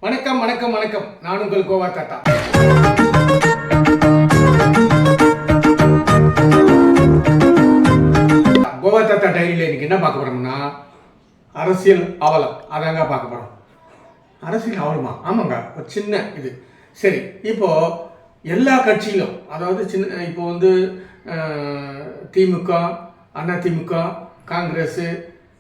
வணக்கம் வணக்கம் வணக்கம். நான் உங்கள் கோவா தாத்தா. கோவா தாத்தா டைரியில் இன்னைக்கு என்ன பார்க்க போறோம்னா அரசியல் அவலம். அதாங்க பார்க்க போறோம். அரசியல் அவலமா? ஆமாங்க, ஒரு சின்ன இது. சரி, இப்போ எல்லா கட்சியிலும், அதாவது சின்ன இப்போ திமுக, அதிமுக, காங்கிரஸ்,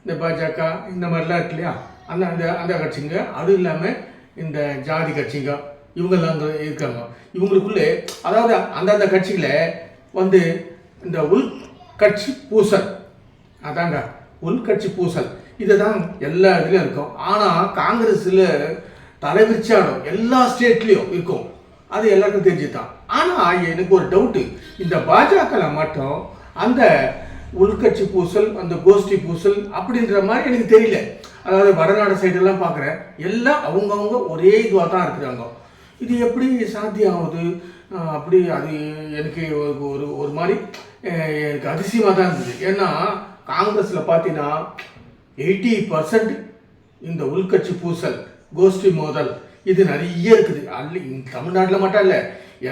இந்த பாஜக, இந்த மாதிரிலாம் இருக்கு இல்லையா, அந்த அந்த அந்த கட்சிங்க, அது இல்லாமல் இந்த ஜாதி கட்சிங்க, இவங்கெல்லாம் அங்கே இருக்காங்க. இவங்களுக்குள்ளே அதாவது அந்தந்த கட்சிகளை இந்த உள்கட்சி பூசல், அதாங்க உள்கட்சி பூசல், இதுதான் எல்லா இதுலேயும் இருக்கும். ஆனால் காங்கிரஸில் தலைவிரிச்சாடும் எல்லா ஸ்டேட்லேயும் இருக்கும், அது எல்லாருக்கும் தெரிஞ்சுதான். ஆனால் எனக்கு ஒரு டவுட்டு, இந்த பாஜகவில் மட்டும் அந்த உள்கட்சி பூசல், அந்த கோஷ்டி பூசல் அப்படின்ற மாதிரி எனக்கு தெரியல. அதாவது வடநாடு சைடெல்லாம் பார்க்குறேன், எல்லாம் அவங்கவுங்க ஒரே இதுவாக தான் இருக்கிறாங்க. இது எப்படி சாத்தியம் ஆகுது? அப்படி அது எனக்கு ஒரு ஒரு மாதிரி எனக்கு அதிசயமாக தான் இருந்தது. ஏன்னா காங்கிரஸில் பார்த்தீங்கன்னா 80% இந்த உள்கட்சி பூசல், கோஷ்டி மோதல் இது நிறைய இருக்குது. தமிழ்நாட்டில் மட்டும் இல்லை,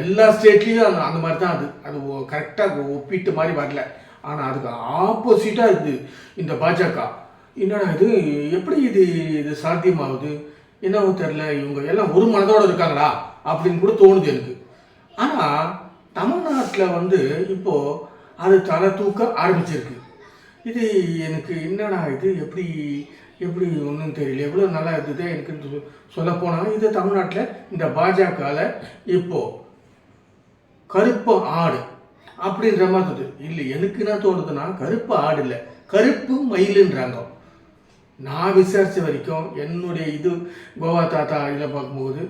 எல்லா ஸ்டேட்லேயும் அந்த மாதிரி தான். அது கரெக்டாக ஒப்பிட்டு மாதிரி வரல. ஆனால் அதுக்கு ஆப்போசிட்டாக இருக்குது இந்த பாஜக. என்னடா இது, எப்படி இது சாத்தியமாகுது? என்னவோ தெரில, இவங்க எல்லாம் ஒரு மனதோடு இருக்காங்களா அப்படின்னு கூட தோணுது எனக்கு. ஆனால் தமிழ்நாட்டில் இப்போது அது தலை தூக்க ஆரம்பிச்சிருக்கு. இது எனக்கு என்னடா இது, எப்படி ஒன்றும் தெரியல. எவ்வளோ நல்லா இருந்தது எனக்கு சொல்லப்போனால், இது தமிழ்நாட்டில் இந்த பாஜகவில் இப்போது கருப்பு ஆடு அப்படின்ற மாதிரி இருக்குது. இல்லை, எனக்கு என்ன தோணுதுன்னா, கருப்பு ஆடு இல்லை, கருப்பு மயிலுன்றாங்க. நான் விசாரித்த வரைக்கும், என்னுடைய கோவா தாத்தா இதில் பார்க்கும்போது,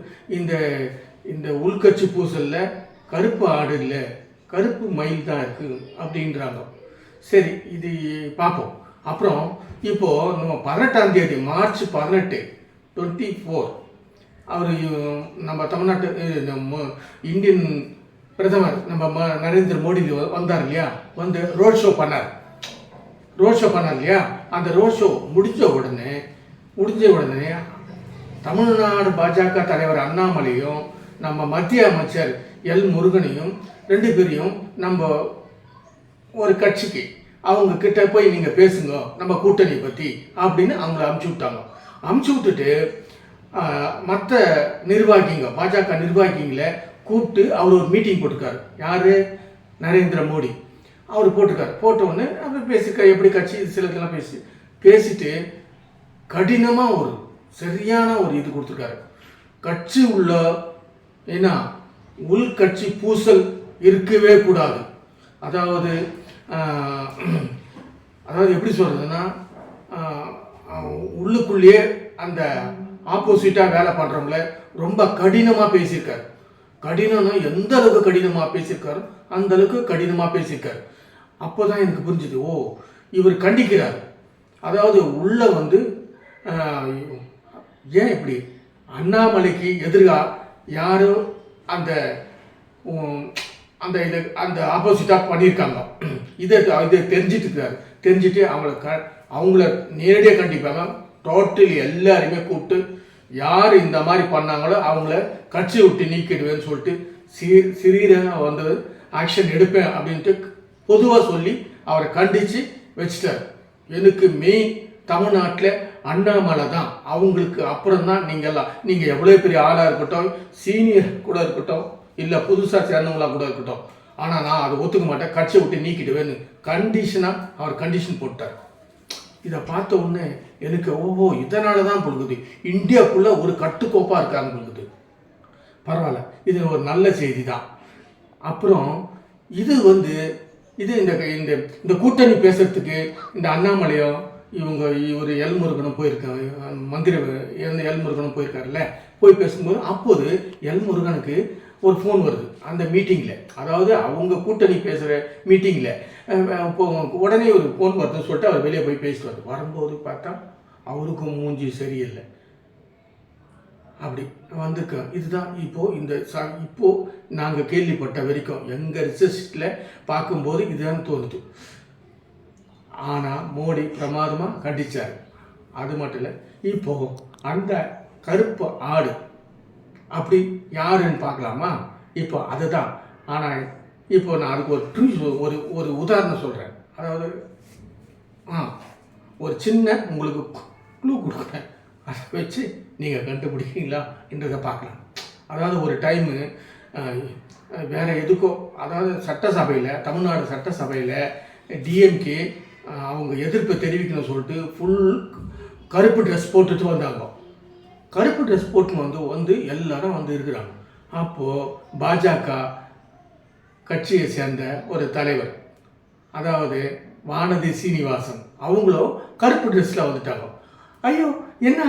இந்த உள்கட்சி பூசலில் கருப்பு ஆடு இல்லை, கருப்பு மயில் தான் இருக்குது அப்படின்றாங்க. சரி, இது பார்ப்போம். அப்புறம் இப்போது நம்ம 18ஆம் தேதி மார்ச் 18, 24 அவர் நம்ம தமிழ்நாட்டு இந்தியன் பிரதமர் நம்ம நரேந்திர மோடி வந்தார் இல்லையா, ரோட் ஷோ பண்ணார் இல்லையா. அந்த ரோட் ஷோ முடிஞ்ச உடனே தமிழ்நாடு பாஜக தலைவர் அண்ணாமலையும் நம்ம மத்திய அமைச்சர் எல் முருகனையும் 2 பேரையும் நம்ம ஒரு கட்சிக்கு அவங்க கிட்ட போய் நீங்கள் பேசுங்க நம்ம கூட்டணி பற்றி அப்படின்னு அவங்கள அமுச்சு விட்டுட்டு மற்ற நிர்வாகிங்க, பாஜக நிர்வாகிங்களை கூப்பிட்டு அவர் ஒரு மீட்டிங் போட்டிருக்காரு. யார்? நரேந்திர மோடி. அவர் போட்ட உடனே அவர் எப்படி கட்சி சிலதெல்லாம் பேசிட்டு கடினமாக ஒரு சரியான ஒரு இது கொடுத்துருக்காரு. கட்சி உள்ள ஏன்னா உள்கட்சி பூசல் இருக்கவே கூடாது. அதாவது எப்படி சொல்கிறதுன்னா, உள்ளுக்குள்ளேயே அந்த ஆப்போசிட்டாக வேலை பண்ணுறவங்கள ரொம்ப கடினமாக பேசியிருக்காரு. கடினம்னா எந்த அளவுக்கு கடினமாக பேசியிருக்காரோ அந்த அளவுக்கு கடினமாக பேசியிருக்காரு. அப்போ தான் எனக்கு புரிஞ்சுது, ஓ, இவர் கண்டிக்கிறார். அதாவது உள்ள ஏன் இப்படி அண்ணாமலைக்கு எதிராக யாரும் அந்த ஆப்போசிட்டாக பண்ணியிருக்காங்க. இதை தெரிஞ்சுட்டு அவங்கள நேரடியாக கண்டிப்பாங்க. டோட்டலி எல்லாருமே கூப்பிட்டு யார் இந்த மாதிரி பண்ணாங்களோ அவங்கள கட்சி விட்டு நீக்கிடுவேன்னு சொல்லிட்டு சிறீராக ஆக்ஷன் எடுப்பேன் அப்படின்ட்டு பொதுவாக சொல்லி அவரை கண்டித்து வச்சிட்டார். எனக்கு மெயின் தமிழ்நாட்டில் அண்ணாமலை தான். அவங்களுக்கு அப்புறம் தான் நீங்கள் எவ்வளோ பெரிய ஆளாக இருக்கட்டும், சீனியர் கூட இருக்கட்டும், இல்லை புதுசாக சேர்ந்தவங்களாக கூட இருக்கட்டும், ஆனால் நான் அதை ஒத்துக்க மாட்டேன், கட்சியை விட்டு நீக்கிடுவேன்னு கண்டிஷனாக அவர் கண்டிஷன் போட்டார். இதை பார்த்த உடனே எனக்கு இதனால தான் பொழுது இந்தியாவுக்குள்ளே ஒரு கட்டுக்கோப்பாக இருக்காங்க பொழுது. பரவாயில்ல, இது ஒரு நல்ல செய்தி தான். அப்புறம் இந்த கூட்டணி பேசுறதுக்கு இந்த அண்ணாமலையும் இவர் எல் முருகனும் போயிருக்காரு, மந்திரி எல் முருகனும் போயிருக்காருல்ல. போய் பேசும்போது அப்போது எல் முருகனுக்கு ஒரு ஃபோன் வருது அந்த மீட்டிங்கில். அதாவது அவங்க கூட்டணி பேசுகிற மீட்டிங்கில் இப்போ உடனே ஒரு ஃபோன் வருதுன்னு சொல்லிட்டு அவர் வெளியே போய் பேசிட்டு வரும்போது பார்த்தா அவருக்கும் மூஞ்சி சரியில்லை. அப்படி வந்திருக்கோம். இதுதான் இப்போது நாங்கள் கேள்விப்பட்ட வரைக்கும் எங்கள் ரிசர்ச்சில் பார்க்கும்போது இதுதான் தோணுது. ஆனால் மோடி பிரமாதமாக கண்டித்தார். அது மட்டும் இல்லை, இப்போது அந்த கருப்பு ஆடு அப்படி யாருன்னு பார்க்கலாமா? இப்போ அதுதான். ஆனால் இப்போ நான் அதுக்கு ஒரு ஒரு உதாரணம் சொல்கிறேன். அதாவது ஒரு சின்ன உங்களுக்கு க்ளூ கொடுக்குறேன். அதை வச்சு நீங்கள் கண்டுபிடிக்கிறீங்களா என்றதை பார்க்கலாம். அதாவது ஒரு டைமு வேறு எதுக்கோ, அதாவது சட்டசபையில், தமிழ்நாடு சட்டசபையில் டிஎம்கே அவங்க எதிர்ப்பை தெரிவிக்கணும்னு சொல்லிட்டு ஃபுல் கருப்பு ட்ரெஸ் போட்டுட்டு வந்தாங்க. கருப்பு ட்ரெஸ் போட்டு வந்து எல்லாரும் வந்து இருக்கிறாங்க. அப்போது பாஜக கட்சியை சேர்ந்த ஒரு தலைவர், அதாவது வானதி சீனிவாசன், அவங்களும் கருப்பு ட்ரெஸ்ஸில் வந்துட்டாங்க. ஐயோ என்ன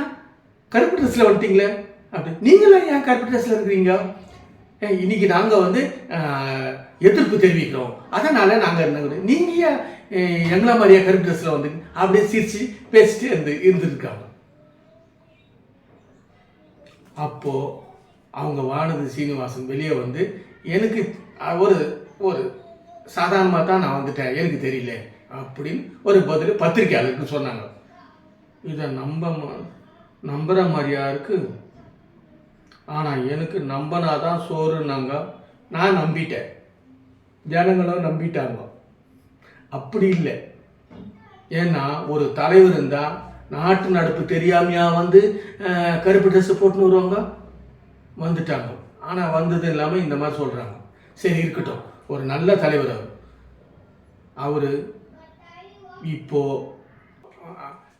கருப்பு ட்ரெஸ்ஸில் வந்துட்டீங்களே அப்படி, நீங்களும் ஏன் கருப்பு ட்ரெஸ்ஸில் இருக்கிறீங்க? இன்னைக்கு நாங்கள் வந்து எதிர்ப்பு தெரிவிக்கிறோம், அதனால் நாங்கள் என்ன, நீங்கள் எங்களா மாதிரியா கருப்பு ட்ரெஸ்ஸில் வந்து அப்படியே சிரித்து பேசிட்டு இருந்துருக்காங்க. அப்போது அவங்க வானதி சீனிவாசன் வெளியே வந்து, எனக்கு ஒரு ஒரு சாதாரணமாக தான் நான் வந்துட்டேன், எனக்கு தெரியல அப்படின்னு ஒரு பதில் பத்திரிக்கையாளருக்கு சொன்னாங்க. இதை நம்புகிற மாதிரியா இருக்குது. ஆனால் எனக்கு நம்பினாதான் சோறுன்னாங்க. நான் நம்பிட்டேன், ஜனங்களும் நம்பிட்டாங்க. அப்படி இல்லை. ஏன்னா ஒரு தலைவர் இருந்தால் நாட்டு நடப்பு தெரியாமையா வந்து கருப்பு ட்ரெஸ்ஸு போட்டுன்னு வருவாங்க? வந்துட்டாங்க. ஆனால் வந்தது இல்லாமல் இந்த மாதிரி சொல்கிறாங்க. சரி இருக்கட்டும், ஒரு நல்ல தலைவர் அவர்.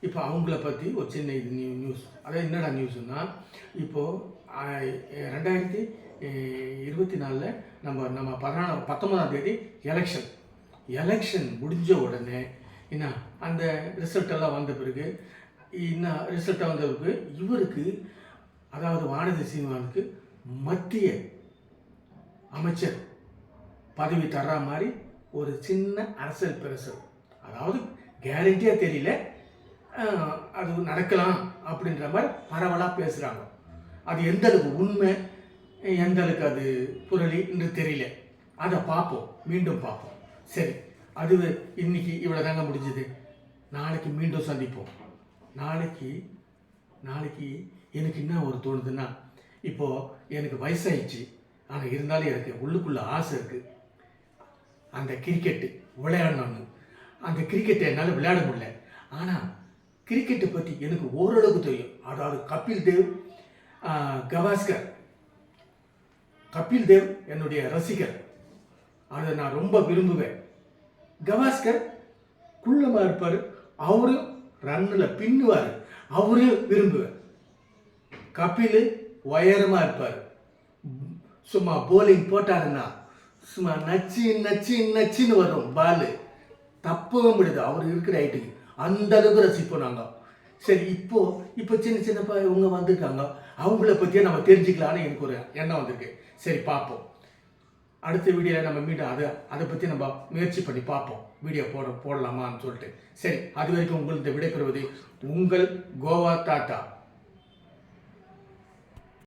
இப்போ அவங்கள பற்றி ஒரு சின்ன இது நியூஸ். அதாவது என்னடா நியூஸ்னா, இப்போது 2024 நம்ம 19ஆம் தேதி எலெக்ஷன் முடிஞ்ச உடனே என்ன அந்த ரிசல்ட்டெல்லாம் வந்த பிறகு, ரிசல்ட்டை வந்த பிறகு இவருக்கு, அதாவது வானதி சீனிவாசனுக்கு மத்திய அமைச்சர் பதவி தர்ற மாதிரி ஒரு சின்ன அரசியல் பிரசல், அதாவது கேரண்டியாக தெரியல, அது நடக்கலாம் அப்படின்ற மாதிரி பரவலாக பேசுகிறாங்க. அது எந்த அளவுக்கு உண்மை, எந்த அளவுக்கு அது புரளி என்று தெரியல. அதை பார்ப்போம், மீண்டும் பார்ப்போம். சரி, அது இன்னைக்கு இவ்வளோ தாங்க முடிஞ்சது. நாளைக்கு மீண்டும் சந்திப்போம். நாளைக்கு எனக்கு என்ன ஒரு தோணுதுன்னா, இப்போது எனக்கு வயசாயிடுச்சு, ஆனால் இருந்தாலும் எனக்கு உள்ளுக்குள்ளே ஆசை இருக்குது. அந்த கிரிக்கெட்டு விளையாடணும்னு. அந்த கிரிக்கெட்டை என்னால் விளையாட முடியல. ஆனால் கிரிக்கெட்டை பற்றி எனக்கு ஓரளவுக்கு தெரியும். அதாவது கபில் தேவ் என்னுடைய ரசிகர், அதை நான் ரொம்ப விரும்புவேன். கவாஸ்கர் குள்ளமாக இருப்பார், அவரும் ரன்னில் பின்னுவார், அவரையும் விரும்புவேன். கபில் உயரமாக இருப்பார், சும்மா போலிங் போட்டாருன்னா சும்மா நச்சின்னு வரும் பால், தப்பவே முடியாது அவர் இருக்கிற ஹைட்டுக்கு. அந்த அளவுக்கு ரசிப்போம் நாங்கள். சரி, இப்போ சின்ன இவங்க வந்திருக்காங்க, அவங்கள பற்றியே நம்ம தெரிஞ்சுக்கலான்னு எனக்கு ஒரு எண்ணம் வந்திருக்கு. சரி பார்ப்போம், அடுத்த வீடியோவில் நம்ம மீண்டும் அதை பற்றி நம்ம முயற்சி பண்ணி பார்ப்போம், வீடியோ போடலாமான்னு சொல்லிட்டு. சரி, அது வரைக்கும் உங்கள்கிட்ட விடைபெறுவது உங்கள் கோவா தாத்தா.